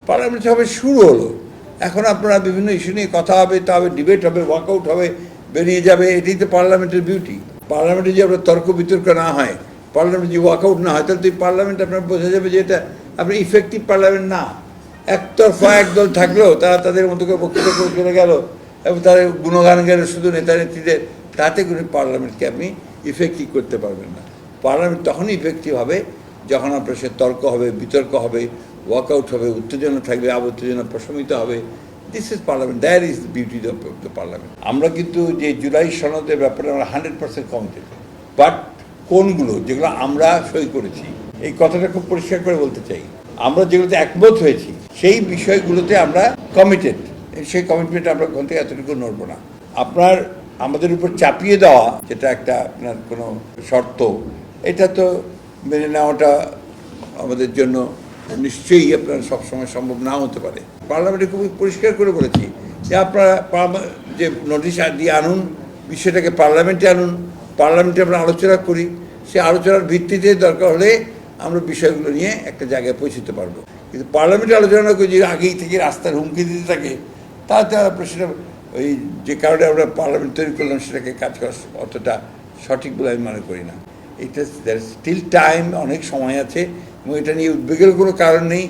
Parliament হবে শুরু হলো। এখন আপনারা বিভিন্ন ইস্যু নিয়ে কথা হবে, তবে ডিবেট হবে, ওয়ার্কআউট হবে, বেরিয়ে যাবে। এটাই তো পার্লামেন্টের বিউটি। পার্লামেন্টে যে আপনার তর্ক বিতর্ক না হয়, পার্লামেন্টে যে ওয়ার্কআউট না হয়, তাহলে তো এই পার্লামেন্ট আপনার বোঝা যাবে যে এটা আপনার ইফেক্টিভ পার্লামেন্ট না। একতরফা একদল থাকলেও তারা তাদের মতো করে বক্তৃতা করে চলে গেল এবং তাদের গুণগান গেল শুধু নেতা নেত্রীদের, তাতে করে পার্লামেন্টকে আপনি ইফেক্টিভ করতে পারবেন না। পার্লামেন্ট তখনই ইফেক্টিভ হবে যখন আপনার সে তর্ক হবে, বিতর্ক হবে, ওয়ার্কআউট হবে, উত্তেজনা থাকবে, উত্তেজনা প্রশমিত হবে। This is parliament, that is the beauty of the parliament. আমরা কিন্তু যে জুলাই সনদের ব্যাপারে আমরা 100% কমিটেড, বাট কোনগুলো যেগুলো আমরা সই করেছি, এই কথাটা খুব পরিষ্কার করে বলতে চাই, আমরা যেগুলোতে একমত হয়েছি সেই বিষয়গুলোতে আমরা কমিটেড। সেই কমিটমেন্ট আমরা কোন থেকে এতটুকু নড়বো না। আপনার আমাদের উপর চাপিয়ে দেওয়া যেটা একটা আপনার কোনো শর্ত, এটা তো মেনে নেওয়াটা আমাদের জন্য নিশ্চয়ই আপনার সবসময় সম্ভব নাও হতে পারে। পার্লামেন্টে খুবই পরিষ্কার করে বলেছি যে আপনারা যে নোটিশ দিয়ে আনুন, বিষয়টাকে পার্লামেন্টে আনুন, পার্লামেন্টে আমরা আলোচনা করি, সে আলোচনার ভিত্তিতে দরকার হলে আমরা বিষয়গুলো নিয়ে একটা জায়গায় পৌঁছতে পারবো। কিন্তু পার্লামেন্টে আলোচনা করে যে আগেই থেকে রাস্তার হুমকি দিতে থাকে, তাতে আপনার সেটা ওই যে কারণে আমরা পার্লামেন্ট তৈরি করলাম সেটাকে কাজ করা অতটা সঠিক বলে আমি মনে করি না। এটা স্টিল টাইম, অনেক সময় আছে এবং এটা নিয়ে উদ্বেগের কোনো কারণ নেই।